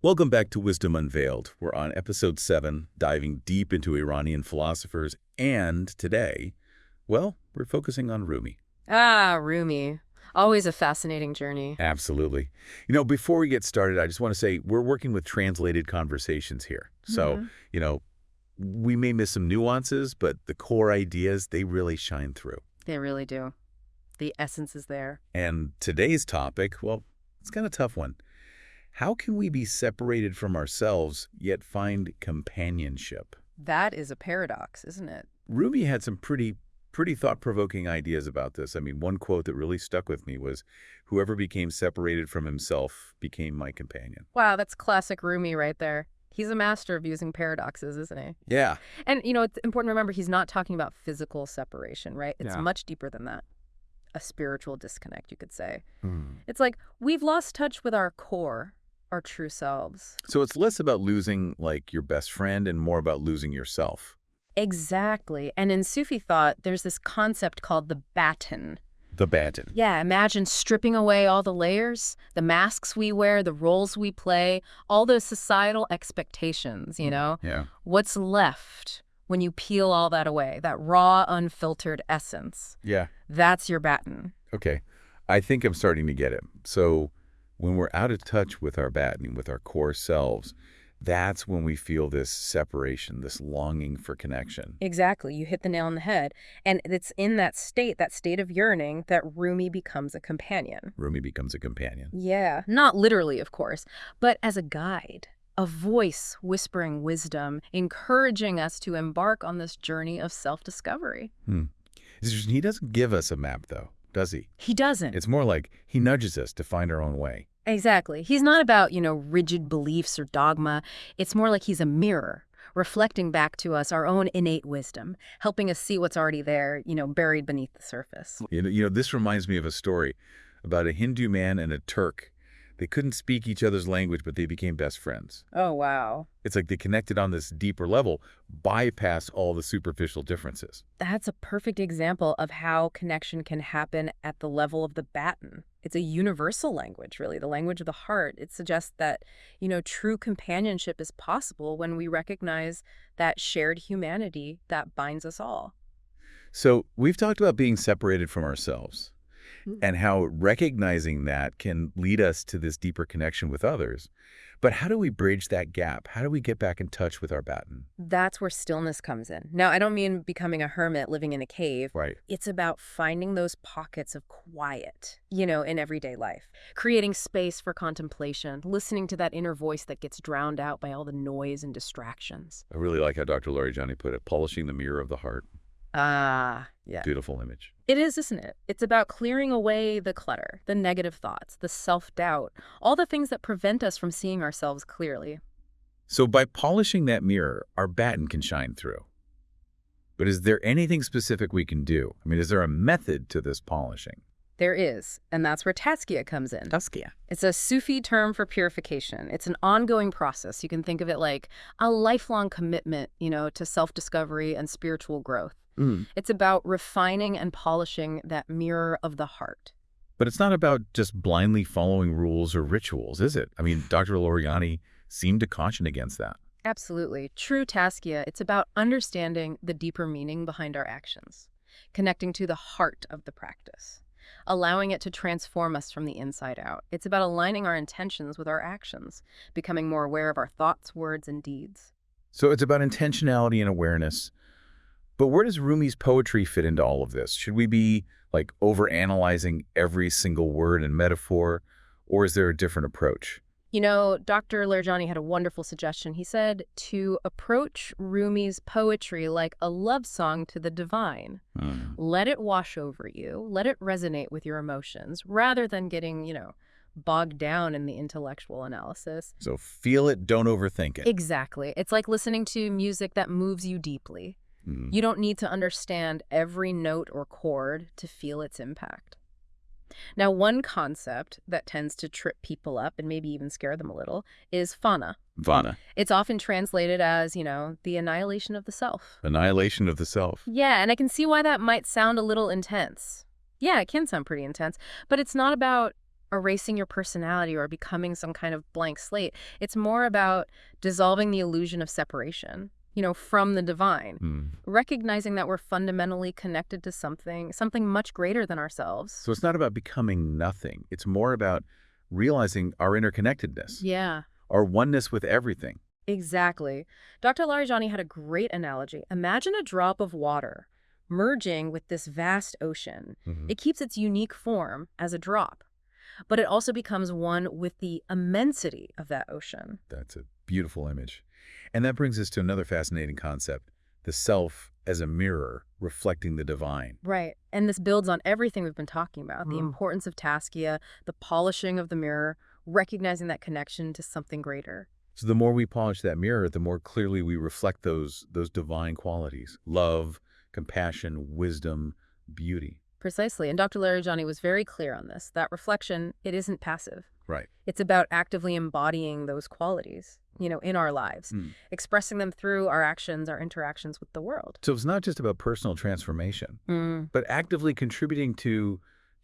Welcome back to Wisdom Unveiled. We're on episode 7, diving deep into Iranian philosophers, and today, well, we're focusing on Rumi. Rumi. Always a fascinating journey. Absolutely. Before we get started, I just want to say we're working with translated conversations here. So, we may miss some nuances, but the core ideas, they really shine through. They really do. The essence is there. And today's topic, well, it's kind of a tough one. How can we be separated from ourselves, yet find companionship? That is a paradox, isn't it? Rumi had some pretty thought-provoking ideas about this. I mean, one quote that really stuck with me was, "Whoever became separated from himself became my companion." Wow, that's classic Rumi right there. He's a master of using paradoxes, isn't he? Yeah. And, it's important to remember he's not talking about physical separation, right? It's Yeah. much deeper than that. A spiritual disconnect, you could say. It's like we've lost touch with our core, our true selves. So it's less about losing, your best friend and more about losing yourself. Exactly. And in Sufi thought, there's this concept called the Batin. The Batin. Yeah, imagine stripping away all the layers, the masks we wear, the roles we play, all those societal expectations, Yeah. What's left when you peel all that away, that raw, unfiltered essence? Yeah. That's your Batin. Okay. I think I'm starting to get it. So when we're out of touch with our Batin, with our core selves, that's when we feel this separation, this longing for connection. Exactly. You hit the nail on the head. And it's in that state of yearning, that Rumi becomes a companion. Rumi becomes a companion. Yeah. Not literally, of course, but as a guide. A voice whispering wisdom, encouraging us to embark on this journey of self-discovery. He doesn't give us a map, though, does he? He doesn't. It's more like he nudges us to find our own way. Exactly. He's not about, rigid beliefs or dogma. It's more like he's a mirror, reflecting back to us our own innate wisdom, helping us see what's already there, buried beneath the surface. This reminds me of a story about a Hindu man and a Turk. They couldn't speak each other's language, but they became best friends. Oh, wow. It's like they connected on this deeper level, bypass all the superficial differences. That's a perfect example of how connection can happen at the level of the Batin. It's a universal language, really, the language of the heart. It suggests that, true companionship is possible when we recognize that shared humanity that binds us all. So we've talked about being separated from ourselves and how recognizing that can lead us to this deeper connection with others. But how do we bridge that gap? How do we get back in touch with our Batin? That's where stillness comes in. Now, I don't mean becoming a hermit living in a cave. Right. It's about finding those pockets of quiet, in everyday life. Creating space for contemplation, listening to that inner voice that gets drowned out by all the noise and distractions. I really like how Dr. Larijani put it, polishing the mirror of the heart. Yeah. Beautiful image. It is, isn't it? It's about clearing away the clutter, the negative thoughts, the self-doubt, all the things that prevent us from seeing ourselves clearly. So by polishing that mirror, our Batin can shine through. But is there anything specific we can do? I mean, is there a method to this polishing? There is, and that's where Tazkiya comes in. Tazkiya. It's a Sufi term for purification. It's an ongoing process. You can think of it like a lifelong commitment, to self-discovery and spiritual growth. It's about refining and polishing that mirror of the heart. But it's not about just blindly following rules or rituals, is it? I mean, Dr. Larijani seemed to caution against that. Absolutely. True Tazkiya, it's about understanding the deeper meaning behind our actions, connecting to the heart of the practice, allowing it to transform us from the inside out. It's about aligning our intentions with our actions, becoming more aware of our thoughts, words, and deeds. So it's about intentionality and awareness. But where does Rumi's poetry fit into all of this? Should we be, overanalyzing every single word and metaphor, or is there a different approach? Dr. Larijani had a wonderful suggestion. He said to approach Rumi's poetry like a love song to the divine. Let it wash over you. Let it resonate with your emotions, rather than getting, bogged down in the intellectual analysis. So feel it, don't overthink it. Exactly. It's like listening to music that moves you deeply. You don't need to understand every note or chord to feel its impact. Now, one concept that tends to trip people up and maybe even scare them a little is Fana. Fana. It's often translated as, the annihilation of the self. Annihilation of the self. Yeah, and I can see why that might sound a little intense. Yeah, it can sound pretty intense, but it's not about erasing your personality or becoming some kind of blank slate. It's more about dissolving the illusion of separation, from the divine, recognizing that we're fundamentally connected to something much greater than ourselves. So it's not about becoming nothing. It's more about realizing our interconnectedness. Yeah. Our oneness with everything. Exactly. Dr. Larijani had a great analogy. Imagine a drop of water merging with this vast ocean. It keeps its unique form as a drop, but it also becomes one with the immensity of that ocean. That's a beautiful image. And that brings us to another fascinating concept, the self as a mirror reflecting the divine. Right. And this builds on everything we've been talking about, the importance of Tazkiya, the polishing of the mirror, recognizing that connection to something greater. So the more we polish that mirror, the more clearly we reflect those divine qualities, love, compassion, wisdom, beauty. Precisely. And Dr. Larijani was very clear on this. That reflection, it isn't passive. Right. It's about actively embodying those qualities, in our lives, expressing them through our actions, our interactions with the world. So it's not just about personal transformation, but actively contributing to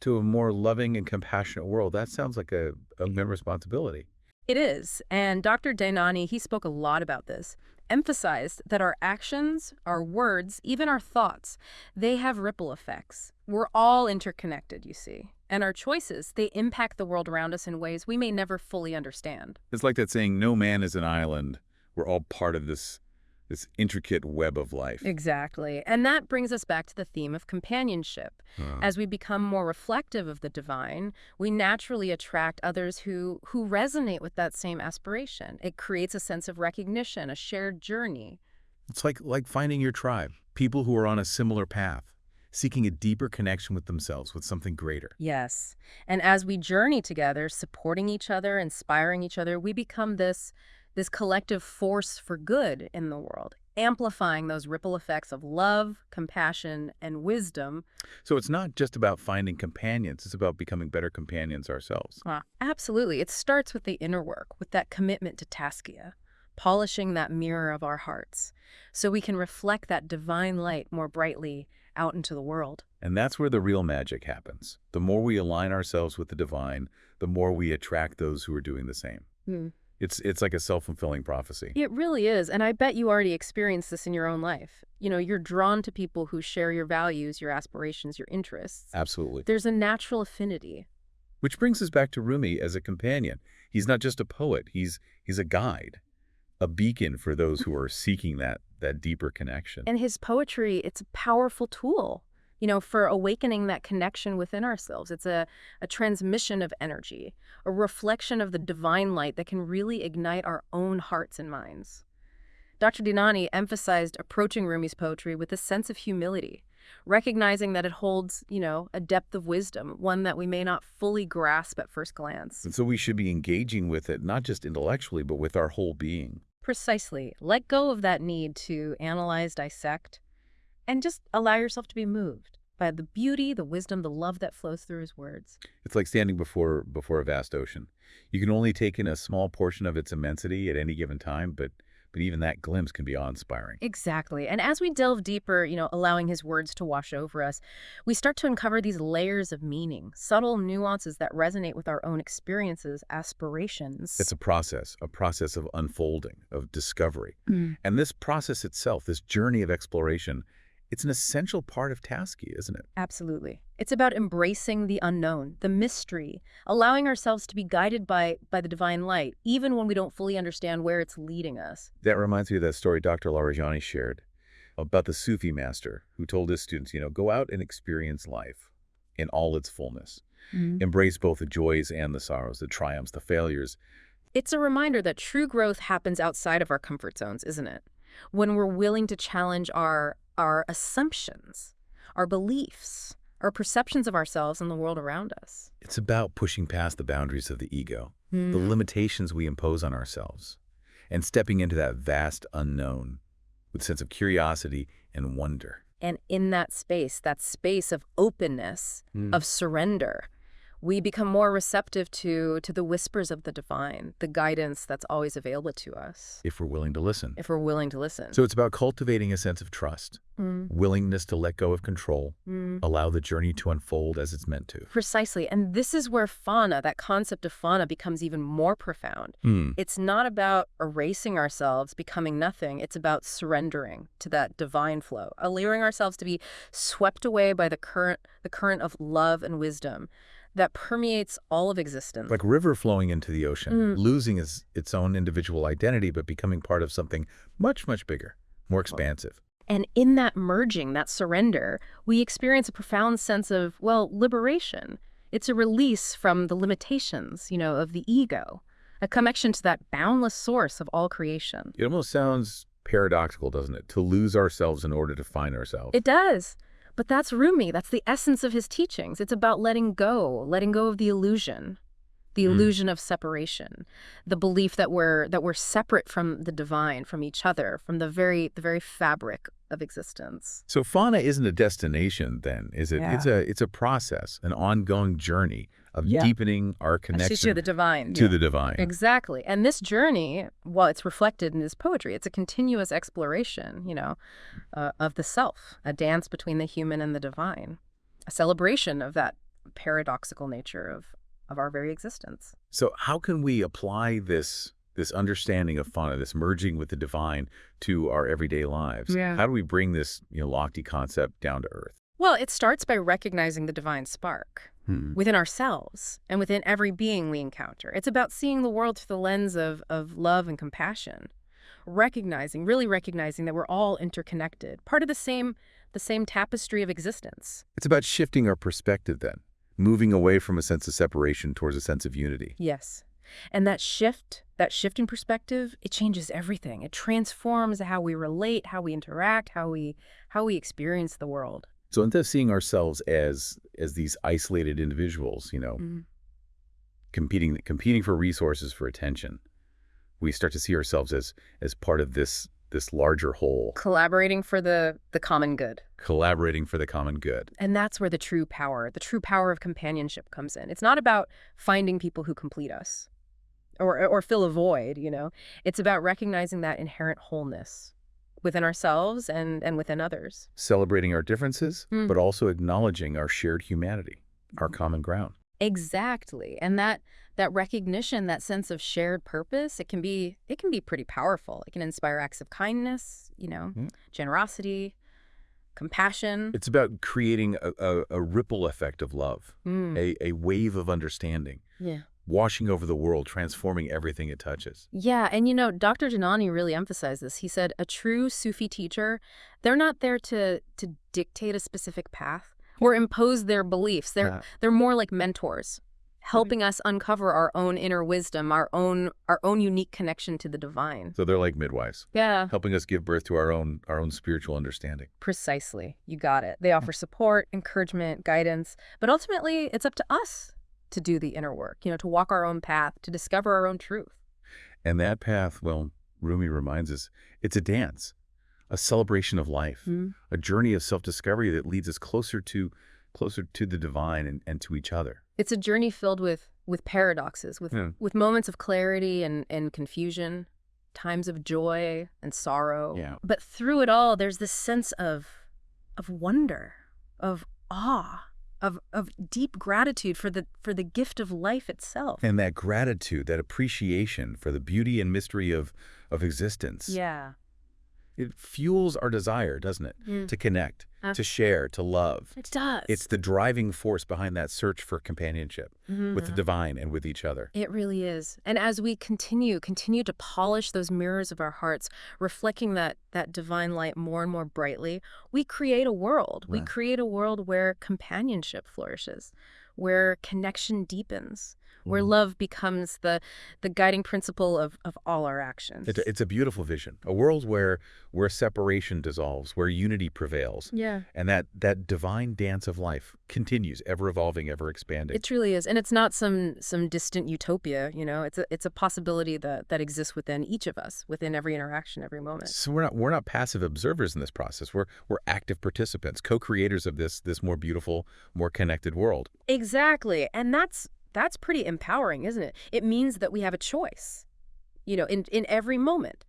a more loving and compassionate world. That sounds like a big responsibility. It is. And Dr. Dinani, he spoke a lot about this, emphasized that our actions, our words, even our thoughts, they have ripple effects. We're all interconnected, you see. And our choices, they impact the world around us in ways we may never fully understand. It's like that saying, no man is an island. We're all part of this intricate web of life. Exactly. And that brings us back to the theme of companionship. As we become more reflective of the divine, we naturally attract others who resonate with that same aspiration. It creates a sense of recognition, a shared journey. It's like finding your tribe, people who are on a similar path, seeking a deeper connection with themselves, with something greater. Yes. And as we journey together, supporting each other, inspiring each other, we become this collective force for good in the world, amplifying those ripple effects of love, compassion, and wisdom. So it's not just about finding companions, it's about becoming better companions ourselves. Absolutely. It starts with the inner work, with that commitment to Tazkiya, polishing that mirror of our hearts, so we can reflect that divine light more brightly out into the world. And that's where the real magic happens. The more we align ourselves with the divine, the more we attract those who are doing the same. It's like a self-fulfilling prophecy. It really is. And I bet you already experienced this in your own life. You're drawn to people who share your values, your aspirations, your interests. Absolutely. There's a natural affinity. Which brings us back to Rumi as a companion. He's not just a poet. He's a guide, a beacon for those who are seeking that deeper connection. And his poetry, it's a powerful tool, for awakening that connection within ourselves. It's a transmission of energy, a reflection of the divine light that can really ignite our own hearts and minds. Dr. Dinani emphasized approaching Rumi's poetry with a sense of humility, recognizing that it holds, a depth of wisdom, one that we may not fully grasp at first glance. And so we should be engaging with it, not just intellectually, but with our whole being. Precisely. Let go of that need to analyze, dissect, and just allow yourself to be moved by the beauty, the wisdom, the love that flows through his words. It's like standing before a vast ocean. You can only take in a small portion of its immensity at any given time, but even that glimpse can be awe-inspiring. Exactly. And as we delve deeper, allowing his words to wash over us, we start to uncover these layers of meaning, subtle nuances that resonate with our own experiences, aspirations. It's a process of unfolding, of discovery. And this process itself, this journey of exploration, it's an essential part of Tazkiya, isn't it? Absolutely. It's about embracing the unknown, the mystery, allowing ourselves to be guided by the divine light, even when we don't fully understand where it's leading us. That reminds me of that story Dr. Larijani shared about the Sufi master who told his students, go out and experience life in all its fullness. Embrace both the joys and the sorrows, the triumphs, the failures. It's a reminder that true growth happens outside of our comfort zones, isn't it? When we're willing to challenge our assumptions, our beliefs, our perceptions of ourselves and the world around us. It's about pushing past the boundaries of the ego, the limitations we impose on ourselves, and stepping into that vast unknown with a sense of curiosity and wonder. And in that space of openness, of surrender, We become more receptive to the whispers of the divine, the guidance that's always available to us. If we're willing to listen. If we're willing to listen. So it's about cultivating a sense of trust, willingness to let go of control, allow the journey to unfold as it's meant to. Precisely. And this is where Fana, that concept of Fana, becomes even more profound. It's not about erasing ourselves, becoming nothing. It's about surrendering to that divine flow, allowing ourselves to be swept away by the current of love and wisdom that permeates all of existence. Like a river flowing into the ocean, losing its own individual identity, but becoming part of something much, much bigger, more expansive. And in that merging, that surrender, we experience a profound sense of, well, liberation. It's a release from the limitations, of the ego, a connection to that boundless source of all creation. It almost sounds paradoxical, doesn't it? To lose ourselves in order to find ourselves. It does. But that's Rumi. That's the essence of his teachings. It's about letting go of the illusion of separation, the belief that we're separate from the divine, from each other, from the very fabric of existence. So Fana isn't a destination then, is it? Yeah. It's a process, an ongoing journey of deepening our connection to the divine. To the divine. Exactly. And this journey, well, it's reflected in his poetry. It's a continuous exploration, of the self, a dance between the human and the divine, a celebration of that paradoxical nature of our very existence. So how can we apply this understanding of Fana, this merging with the divine, to our everyday lives? Yeah. How do we bring this lofty concept down to earth? Well, it starts by recognizing the divine spark within ourselves and within every being we encounter. It's about seeing the world through the lens of love and compassion, really recognizing that we're all interconnected, part of the same tapestry of existence. It's about shifting our perspective then, moving away from a sense of separation towards a sense of unity. Yes. And that shift in perspective, it changes everything. It transforms how we relate, how we interact, how we experience the world. So instead of seeing ourselves as these isolated individuals, competing for resources, for attention, we start to see ourselves as part of this larger whole. Collaborating for the common good. Collaborating for the common good. And that's where the true power of companionship comes in. It's not about finding people who complete us or fill a void, It's about recognizing that inherent wholeness within ourselves and within others. Celebrating our differences, but also acknowledging our shared humanity, our common ground. Exactly. And that recognition, that sense of shared purpose, it can be pretty powerful. It can inspire acts of kindness, generosity, compassion. It's about creating a ripple effect of love, a wave of understanding. Yeah. Washing over the world, transforming everything it touches. Yeah, and Dr. Dinani really emphasized this. He said a true Sufi teacher, they're not there to dictate a specific path or impose their beliefs. They're more like mentors, helping us uncover our own inner wisdom, our own unique connection to the divine. So they're like midwives. Yeah. Helping us give birth to our own spiritual understanding. Precisely. You got it. They offer support, encouragement, guidance, but ultimately it's up to us to do the inner work, to walk our own path, to discover our own truth. And that path, well, Rumi reminds us, it's a dance, a celebration of life, a journey of self-discovery that leads us closer to the divine and to each other. It's a journey filled with paradoxes, with moments of clarity and confusion, times of joy and sorrow. Yeah. But through it all, there's this sense of wonder, of awe, of deep gratitude for the gift of life itself. And that gratitude, that appreciation for the beauty and mystery of existence. Yeah. It fuels our desire, doesn't it? To connect, to share, to love. It does. It's the driving force behind that search for companionship with the divine and with each other. It really is. And as we continue to polish those mirrors of our hearts, reflecting that divine light more and more brightly, we create a world. We create a world where companionship flourishes, where connection deepens, where love becomes the guiding principle of all our actions. It's a beautiful vision, a world where separation dissolves, where unity prevails, Yeah. and that divine dance of life continues, ever evolving, ever expanding. It truly is. And it's not some distant utopia, you know. It's a possibility that exists within each of us, within every interaction, every moment. So we're not passive observers in this process. We're active participants, co-creators of this more beautiful, more connected world. Exactly. And that's pretty empowering, isn't it? It means that we have a choice, you know, in every moment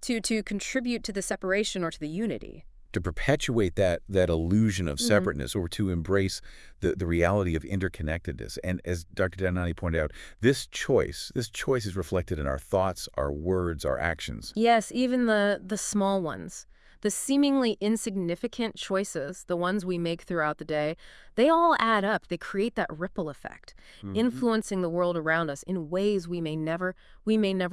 to contribute to the separation or to the unity. To perpetuate that illusion of separateness, or to embrace the reality of interconnectedness. And as Dr. Dinani pointed out, this choice is reflected in our thoughts, our words, our actions. Yes, even the small ones. The seemingly insignificant choices, the ones we make throughout the day, they all add up. They create that ripple effect, influencing the world around us in ways we may never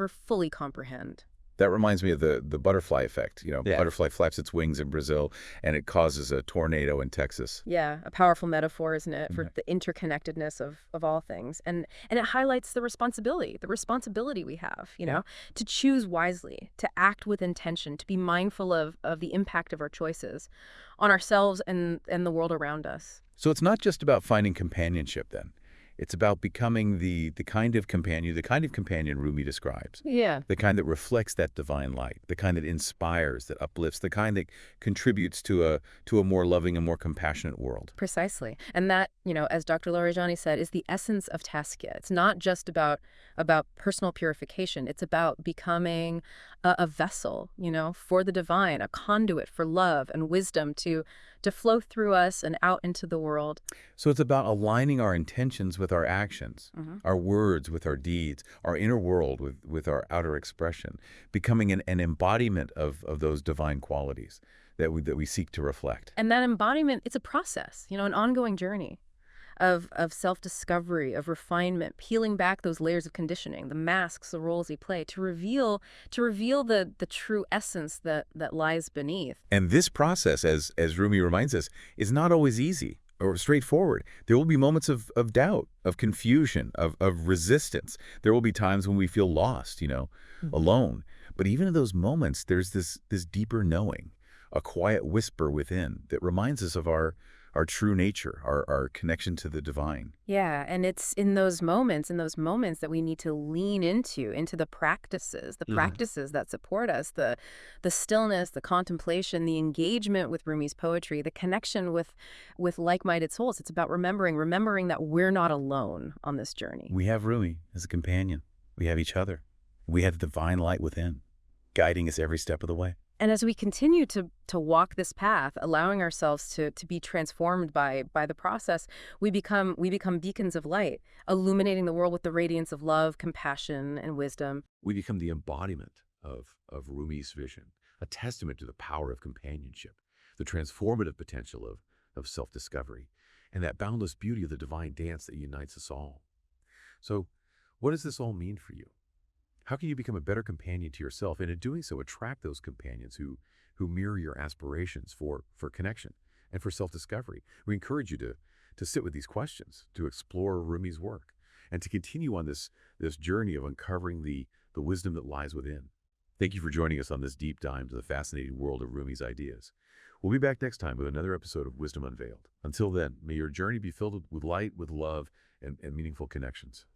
fully comprehend. That reminds me of the butterfly effect. You know, Yeah. butterfly flaps its wings in Brazil, and it causes a tornado in Texas. Yeah, a powerful metaphor, isn't it, for the interconnectedness of all things. And it highlights the responsibility we have, you know, to choose wisely, to act with intention, to be mindful of the impact of our choices on ourselves and the world around us. So it's not just about finding companionship then. It's about becoming the kind of companion Rumi describes. Yeah. The kind that reflects that divine light, the kind that inspires, that uplifts, the kind that contributes to a more loving and more compassionate world. Precisely. And that, you know, as Dr. Larijani said, is the essence of Tazkiya. It's not just about personal purification. It's about becoming a vessel, you know, for the divine, a conduit for love and wisdom to flow through us and out into the world. So it's about aligning our intentions with our actions, our words with our deeds, our inner world with our outer expression, becoming an embodiment of those divine qualities that we seek to reflect. And that embodiment, it's a process, you know, an ongoing journey of self-discovery, of refinement, peeling back those layers of conditioning, the masks, the roles we play, to reveal the true essence that lies beneath. And this process, as Rumi reminds us, is not always easy or straightforward. There will be moments of doubt, of confusion, of resistance. There will be times when we feel lost, you know, alone. But even in those moments, there's this deeper knowing, a quiet whisper within that reminds us of our true nature, our connection to the divine. Yeah, and it's in those moments that we need to lean into the practices, that support us, the stillness, the contemplation, the engagement with Rumi's poetry, the connection with like-minded souls. It's about remembering that we're not alone on this journey. We have Rumi as a companion. We have each other. We have the divine light within, guiding us every step of the way. And as we continue to walk this path, allowing ourselves to be transformed by the process, we become beacons of light, illuminating the world with the radiance of love, compassion, and wisdom. We become the embodiment of Rumi's vision, a testament to the power of companionship, the transformative potential of self-discovery, and that boundless beauty of the divine dance that unites us all. So, what does this all mean for you? How can you become a better companion to yourself, and in doing so attract those companions who mirror your aspirations for connection and for self-discovery? We encourage you to sit with these questions, to explore Rumi's work, and to continue on this journey of uncovering the wisdom that lies within. Thank you for joining us on this deep dive into the fascinating world of Rumi's ideas. We'll be back next time with another episode of Wisdom Unveiled. Until then, may your journey be filled with light, with love, and meaningful connections.